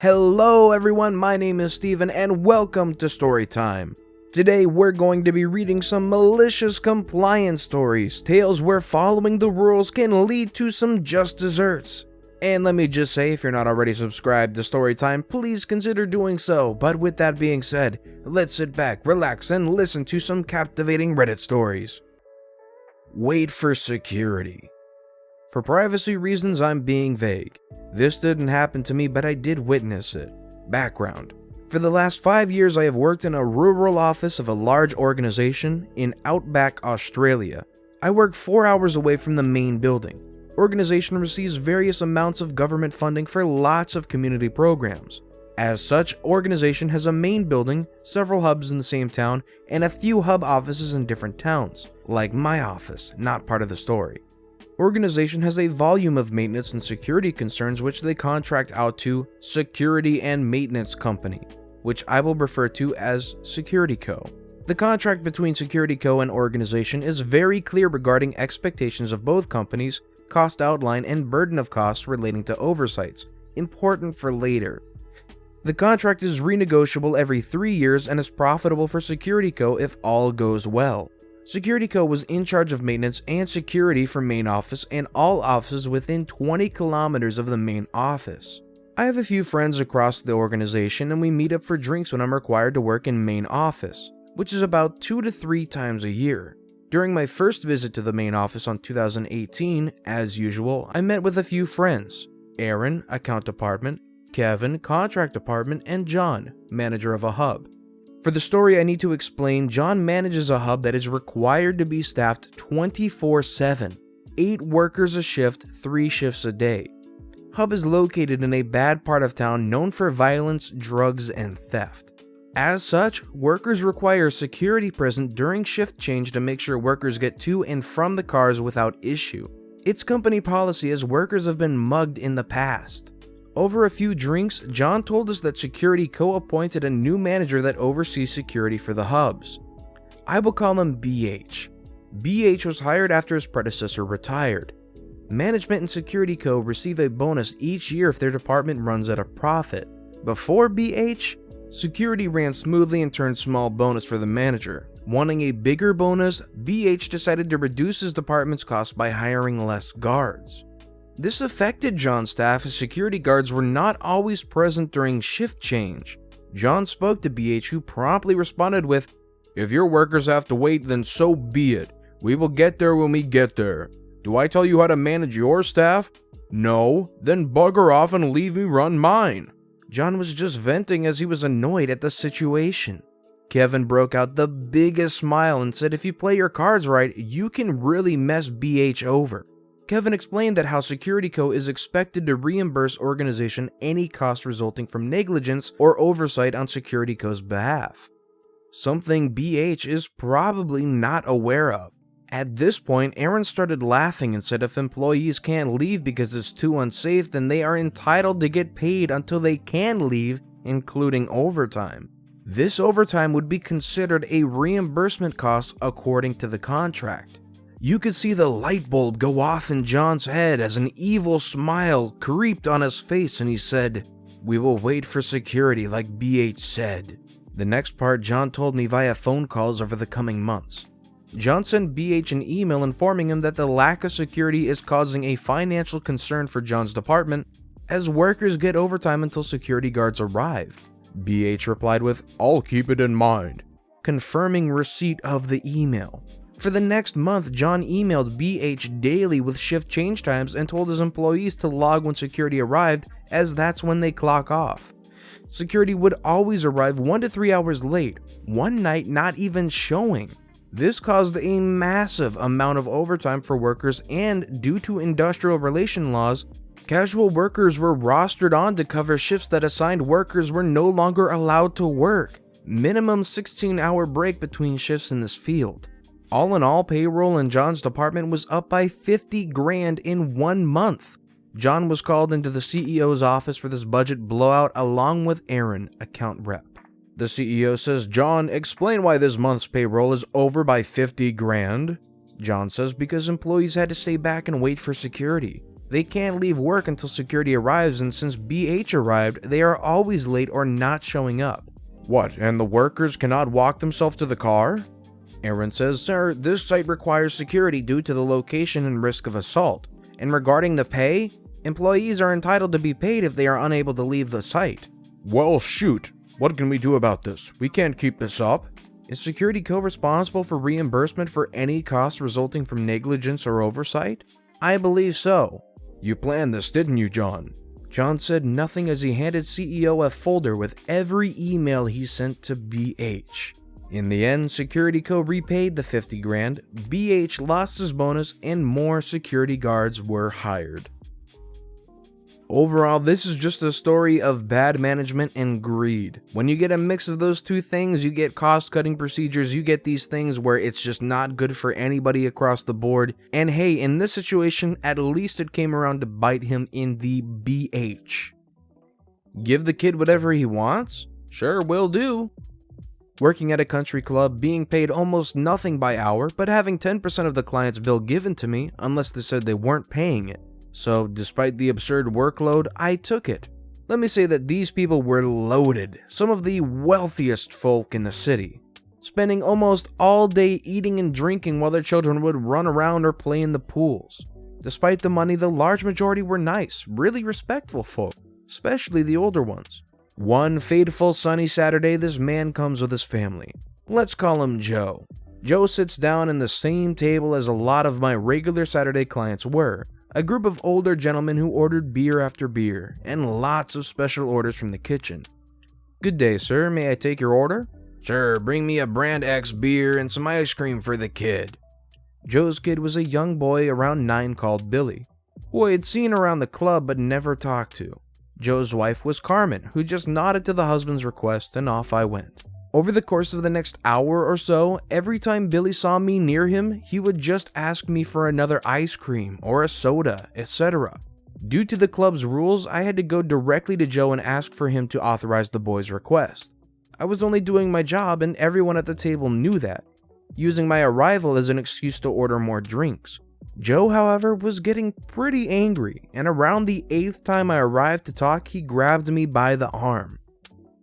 Hello everyone, my name is Steven and welcome to Storytime. Today we're going to be reading some malicious compliance stories, tales where following the rules can lead to some just desserts. And let me just say, if you're not already subscribed to Storytime, please consider doing so. But with that being said, let's sit back, relax, and listen to some captivating Reddit stories. Wait for security. For privacy reasons, I'm being vague. This didn't happen to me, but I did witness it. Background. For the last 5 years, I have worked in a rural office of a large organization in Outback, Australia. I work 4 hours away from the main building. Organization receives various amounts of government funding for lots of community programs. As such, organization has a main building, several hubs in the same town, and a few hub offices in different towns, like my office, not part of the story. Organization has a volume of maintenance and security concerns which they contract out to Security and Maintenance Company, which I will refer to as Security Co. The contract between Security Co. and organization is very clear regarding expectations of both companies, cost outline, and burden of costs relating to oversights, important for later. The contract is renegotiable every 3 years and is profitable for Security Co. if all goes well. Security Co. was in charge of maintenance and security for main office and all offices within 20 kilometers of the main office. I have a few friends across the organization and we meet up for drinks when I'm required to work in main office, which is about 2 to 3 times a year. During my first visit to the main office on 2018, as usual, I met with a few friends: Aaron, account department, Kevin, contract department, and John, manager of a hub. For the story, I need to explain John manages a hub that is required to be staffed 24/7, 8 workers a shift, 3 shifts a day. Hub is located in a bad part of town known for violence, drugs, and theft. As such, workers require security present during shift change to make sure workers get to and from the cars without issue. It's company policy as workers have been mugged in the past. Over a few drinks, John told us that Security Co. appointed a new manager that oversees security for the hubs. I will call him BH. BH was hired after his predecessor retired. Management and Security Co. receive a bonus each year if their department runs at a profit. Before BH, security ran smoothly and turned small bonus for the manager. Wanting a bigger bonus, BH decided to reduce his department's cost by hiring less guards. This affected John's staff as security guards were not always present during shift change. John spoke to BH, who promptly responded with, "If your workers have to wait, then so be it. We will get there when we get there. Do I tell you how to manage your staff? No, then bugger off and leave me run mine." John was just venting as he was annoyed at the situation. Kevin broke out the biggest smile and said if you play your cards right, you can really mess BH over. Kevin explained that how Security Co. is expected to reimburse organization any cost resulting from negligence or oversight on Security Co.'s behalf. Something BH is probably not aware of. At this point, Aaron started laughing and said if employees can't leave because it's too unsafe, then they are entitled to get paid until they can leave, including overtime. This overtime would be considered a reimbursement cost according to the contract. You could see the light bulb go off in John's head as an evil smile creeped on his face and he said, "We will wait for security like BH said." The next part John told me via phone calls over the coming months. John sent BH an email informing him that the lack of security is causing a financial concern for John's department as workers get overtime until security guards arrive. BH replied with, "I'll keep it in mind," confirming receipt of the email. For the next month, John emailed BH daily with shift change times and told his employees to log when security arrived, as that's when they clock off. Security would always arrive 1 to 3 hours late, one night not even showing. This caused a massive amount of overtime for workers, and due to industrial relation laws, casual workers were rostered on to cover shifts that assigned workers were no longer allowed to work. Minimum 16-hour break between shifts in this field. All in all, payroll in John's department was up by 50 grand in 1 month. John was called into the CEO's office for this budget blowout along with Aaron, account rep. The CEO says, "John, explain why this month's payroll is over by 50 grand. John says because employees had to stay back and wait for security. They can't leave work until security arrives, and since BH arrived, they are always late or not showing up. What, and the workers cannot walk themselves to the car? Aaron says, sir, this site requires security due to the location and risk of assault. And regarding the pay, employees are entitled to be paid if they are unable to leave the site. Well, shoot. What can we do about this? We can't keep this up. Is Security Co. responsible for reimbursement for any costs resulting from negligence or oversight? I believe so. You planned this, didn't you, John? John said nothing as he handed CEO a folder with every email he sent to BH. In the end, Security Co. repaid the 50 grand, BH lost his bonus, and more security guards were hired. Overall, this is just a story of bad management and greed. When you get a mix of those two things, you get cost-cutting procedures, you get these things where it's just not good for anybody across the board. And hey, in this situation, at least it came around to bite him in the BH. Give the kid whatever he wants? Sure, will do. Working at a country club, being paid almost nothing by hour, but having 10% of the client's bill given to me, unless they said they weren't paying it. So, despite the absurd workload, I took it. Let me say that these people were loaded, some of the wealthiest folk in the city, spending almost all day eating and drinking while their children would run around or play in the pools. Despite the money, the large majority were nice, really respectful folk, especially the older ones. One fateful sunny Saturday, this man comes with his family. Let's call him Joe. Joe sits down in the same table as a lot of my regular Saturday clients were, a group of older gentlemen who ordered beer after beer, and lots of special orders from the kitchen. Good day, sir. May I take your order? Sure, bring me a brand X beer and some ice cream for the kid. Joe's kid was a young boy around 9 called Billy, who I had seen around the club but never talked to. Joe's wife was Carmen, who just nodded to the husband's request, and off I went. Over the course of the next hour or so, every time Billy saw me near him, he would just ask me for another ice cream or a soda, etc. Due to the club's rules, I had to go directly to Joe and ask for him to authorize the boy's request. I was only doing my job, and everyone at the table knew that, using my arrival as an excuse to order more drinks. Joe, however, was getting pretty angry, and around the 8th time I arrived to talk, he grabbed me by the arm.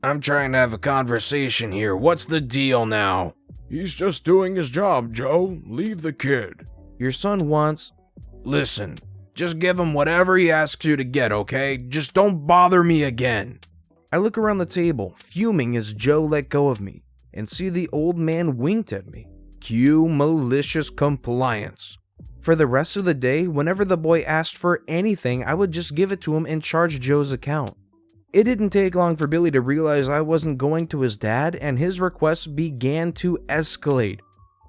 I'm trying to have a conversation here. What's the deal now? He's just doing his job, Joe. Leave the kid. Your son wants... Listen, just give him whatever he asks you to get, okay? Just don't bother me again. I look around the table, fuming as Joe let go of me, and see the old man winked at me. Cue malicious compliance. For the rest of the day, whenever the boy asked for anything, I would just give it to him and charge Joe's account. It didn't take long for Billy to realize I wasn't going to his dad, and his requests began to escalate.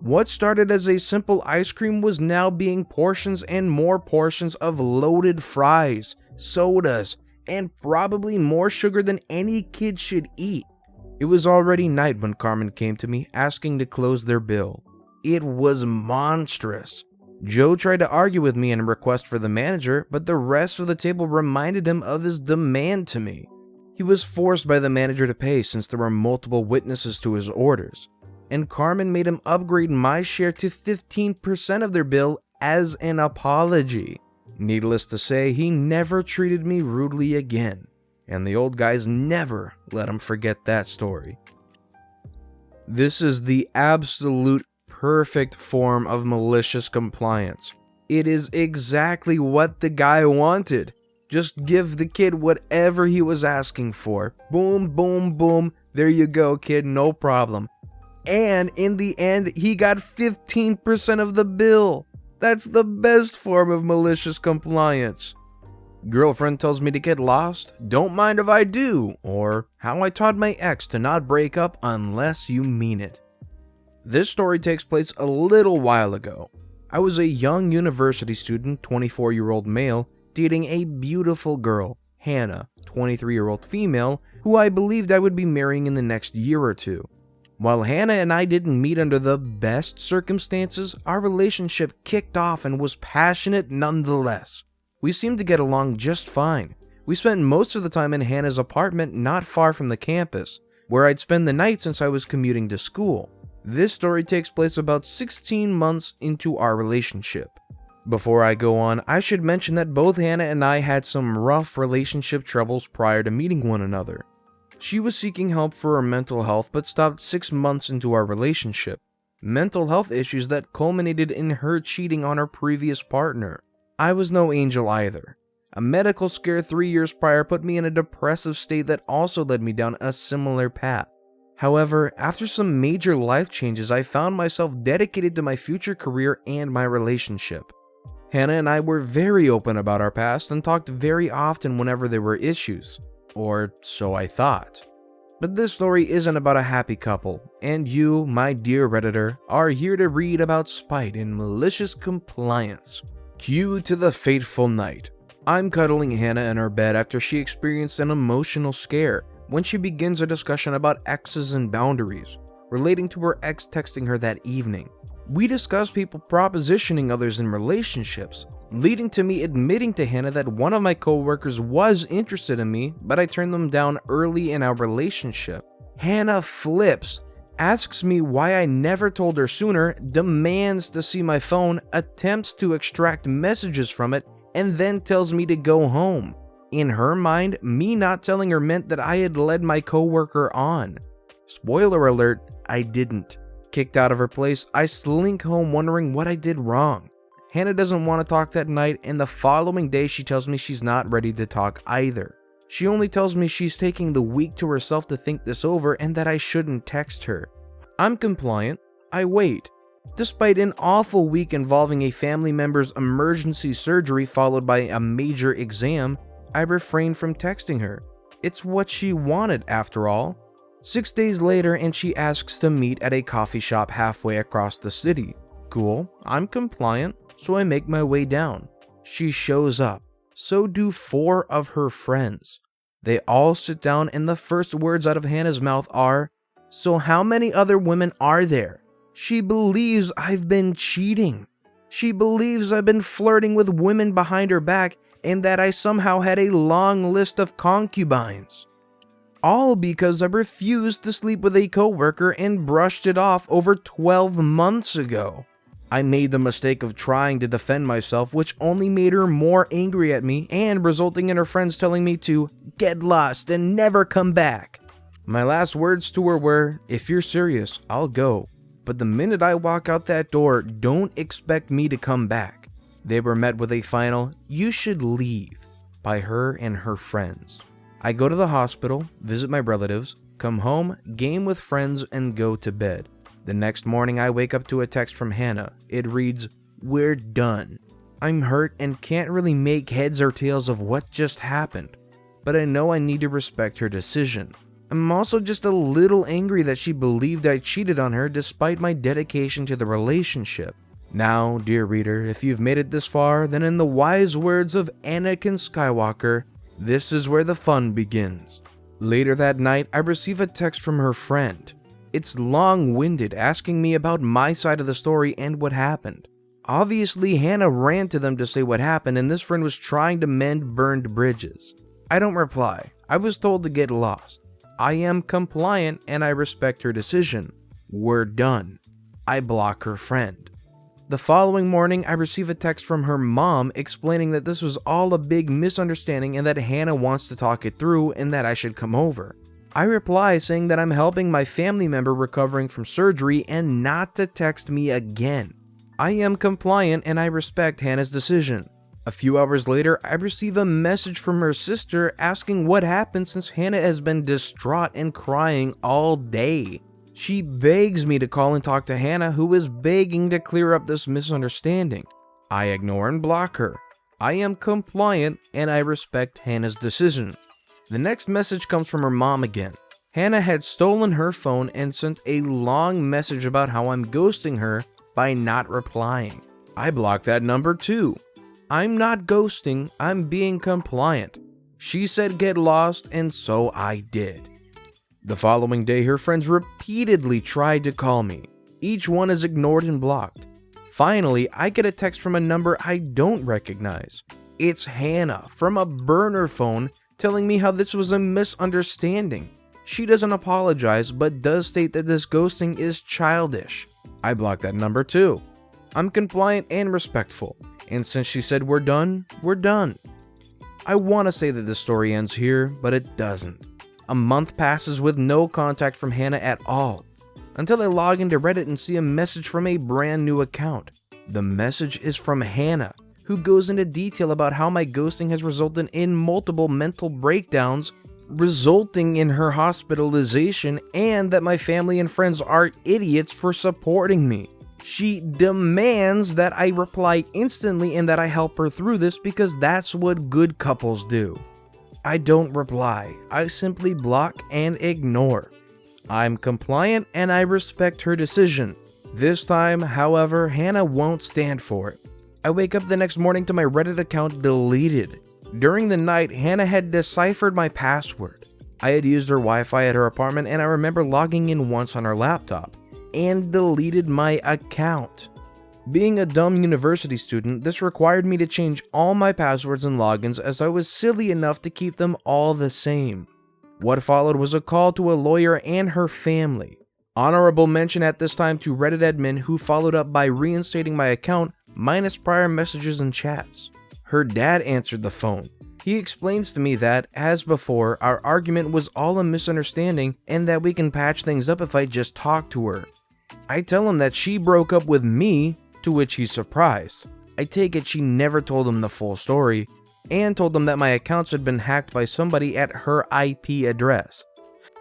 What started as a simple ice cream was now being portions and more portions of loaded fries, sodas, and probably more sugar than any kid should eat. It was already night when Carmen came to me asking to close their bill. It was monstrous. Joe tried to argue with me and request for the manager, but the rest of the table reminded him of his demand to me. He was forced by the manager to pay since there were multiple witnesses to his orders, and Carmen made him upgrade my share to 15% of their bill as an apology. Needless to say, he never treated me rudely again, and the old guys never let him forget that story. This is the absolute perfect form of malicious compliance. It is exactly what the guy wanted. Just give the kid whatever he was asking for. Boom, boom, boom. There you go, kid, no problem. And in the end, he got 15% of the bill. That's the best form of malicious compliance. Girlfriend tells me to get lost, don't mind if I do, or how I taught my ex to not break up unless you mean it. This story takes place a little while ago. I was a young university student, 24-year-old male, dating a beautiful girl, Hannah, 23-year-old female, who I believed I would be marrying in the next year or two. While Hannah and I didn't meet under the best circumstances, our relationship kicked off and was passionate nonetheless. We seemed to get along just fine. We spent most of the time in Hannah's apartment not far from the campus, where I'd spend the night since I was commuting to school. This story takes place about 16 months into our relationship. Before I go on, I should mention that both Hannah and I had some rough relationship troubles prior to meeting one another. She was seeking help for her mental health but stopped 6 months into our relationship. Mental health issues that culminated in her cheating on her previous partner. I was no angel either. A medical scare 3 years prior put me in a depressive state that also led me down a similar path. However, after some major life changes, I found myself dedicated to my future career and my relationship. Hannah and I were very open about our past and talked very often whenever there were issues, or so I thought. But this story isn't about a happy couple, and you, my dear Redditor, are here to read about spite and malicious compliance. Cue to the fateful night. I'm cuddling Hannah in her bed after she experienced an emotional scare when she begins a discussion about exes and boundaries, relating to her ex texting her that evening. We discuss people propositioning others in relationships, leading to me admitting to Hannah that one of my coworkers was interested in me, but I turned them down early in our relationship. Hannah flips, asks me why I never told her sooner, demands to see my phone, attempts to extract messages from it, and then tells me to go home. In her mind, me not telling her meant that I had led my coworker on. Spoiler alert, I didn't. Kicked out of her place, I slink home wondering what I did wrong. Hannah doesn't want to talk that night, and the following day she tells me she's not ready to talk either. She only tells me she's taking the week to herself to think this over and that I shouldn't text her. I'm compliant. I wait. Despite an awful week involving a family member's emergency surgery followed by a major exam, I refrained from texting her. It's what she wanted after all. 6 days later and she asks to meet at a coffee shop halfway across the city. Cool, I'm compliant, so I make my way down. She shows up. So do 4 of her friends. They all sit down and the first words out of Hannah's mouth are, "So how many other women are there?" She believes I've been cheating. She believes I've been flirting with women behind her back and that I somehow had a long list of concubines. All because I refused to sleep with a coworker and brushed it off over 12 months ago. I made the mistake of trying to defend myself, which only made her more angry at me and resulting in her friends telling me to get lost and never come back. My last words to her were, "If you're serious, I'll go. But the minute I walk out that door, don't expect me to come back." They were met with a final, "You should leave," by her and her friends. I go to the hospital, visit my relatives, come home, game with friends, and go to bed. The next morning I wake up to a text from Hannah. It reads, "We're done." I'm hurt and can't really make heads or tails of what just happened, but I know I need to respect her decision. I'm also just a little angry that she believed I cheated on her despite my dedication to the relationship. Now, dear reader, if you've made it this far, then in the wise words of Anakin Skywalker, this is where the fun begins. Later that night, I receive a text from her friend. It's long-winded, asking me about my side of the story and what happened. Obviously, Hannah ran to them to say what happened, and this friend was trying to mend burned bridges. I don't reply. I was told to get lost. I am compliant and I respect her decision. We're done. I block her friend. The following morning, I receive a text from her mom explaining that this was all a big misunderstanding and that Hannah wants to talk it through and that I should come over. I reply saying that I'm helping my family member recovering from surgery and not to text me again. I am compliant and I respect Hannah's decision. A few hours later, I receive a message from her sister asking what happened since Hannah has been distraught and crying all day. She begs me to call and talk to Hannah, who is begging to clear up this misunderstanding. I ignore and block her. I am compliant and I respect Hannah's decision. The next message comes from her mom again. Hannah had stolen her phone and sent a long message about how I'm ghosting her by not replying. I block that number too. I'm not ghosting, I'm being compliant. She said get lost, and so I did. The following day, her friends repeatedly tried to call me. Each one is ignored and blocked. Finally, I get a text from a number I don't recognize. It's Hannah from a burner phone telling me how this was a misunderstanding. She doesn't apologize, but does state that this ghosting is childish. I block that number too. I'm compliant and respectful. And since she said we're done, we're done. I want to say that this story ends here, but it doesn't. A month passes with no contact from Hannah at all, until I log into Reddit and see a message from a brand new account. The message is from Hannah, who goes into detail about how my ghosting has resulted in multiple mental breakdowns, resulting in her hospitalization, and that my family and friends are idiots for supporting me. She demands that I reply instantly and that I help her through this because that's what good couples do. I don't reply, I simply block and ignore. I'm compliant and I respect her decision. This time, however, Hannah won't stand for it. I wake up the next morning to my Reddit account deleted. During the night, Hannah had deciphered my password. I had used her Wi-Fi at her apartment and I remember logging in once on her laptop and deleted my account. Being a dumb university student, this required me to change all my passwords and logins as I was silly enough to keep them all the same. What followed was a call to a lawyer and her family. Honorable mention at this time to Reddit admin who followed up by reinstating my account minus prior messages and chats. Her dad answered the phone. He explains to me that, as before, our argument was all a misunderstanding and that we can patch things up if I just talk to her. I tell him that she broke up with me, to which he's surprised. I take it she never told him the full story, and told him that my accounts had been hacked by somebody at her IP address.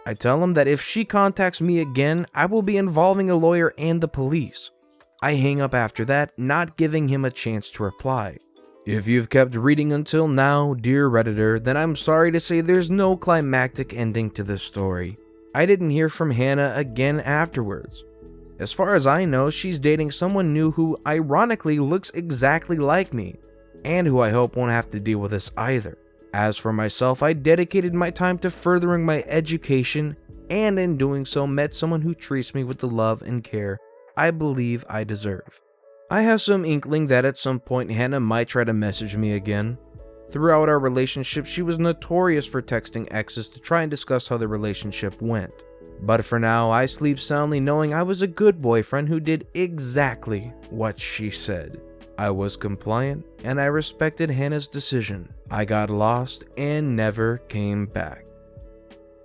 I tell him that if she contacts me again, I will be involving a lawyer and the police. I hang up after that, not giving him a chance to reply. If you've kept reading until now, dear Redditor, then I'm sorry to say there's no climactic ending to this story. I didn't hear from Hannah again afterwards. As far as I know, she's dating someone new who ironically looks exactly like me, and who I hope won't have to deal with this either. As for myself, I dedicated my time to furthering my education, and in doing so met someone who treats me with the love and care I believe I deserve. I have some inkling that at some point Hannah might try to message me again. Throughout our relationship, she was notorious for texting exes to try and discuss how the relationship went. But for now, I sleep soundly knowing I was a good boyfriend who did exactly what she said. I was compliant and I respected Hannah's decision. I got lost and never came back.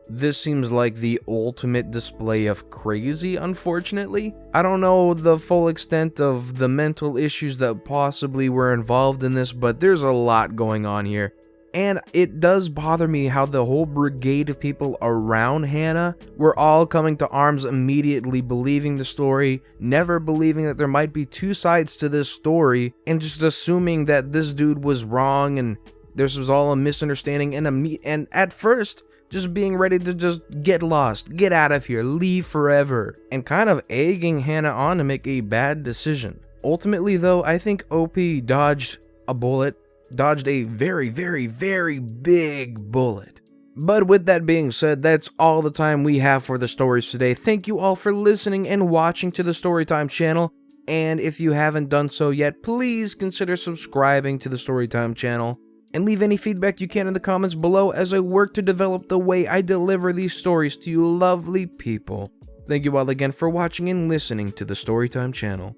This seems like the ultimate display of crazy, unfortunately. I don't know the full extent of the mental issues that possibly were involved in this, but there's a lot going on here. And it does bother me how the whole brigade of people around Hannah were all coming to arms immediately, believing the story, never believing that there might be two sides to this story, and just assuming that this dude was wrong and this was all a misunderstanding and at first just being ready to just get lost, get out of here, leave forever, and kind of egging Hannah on to make a bad decision. Ultimately though, I think OP dodged a very, very, very big bullet. But with that being said, that's all the time we have for the stories today. Thank you all for listening and watching to the Storytime channel. And if you haven't done so yet, please consider subscribing to the Storytime channel. And leave any feedback you can in the comments below as I work to develop the way I deliver these stories to you lovely people. Thank you all again for watching and listening to the Storytime channel.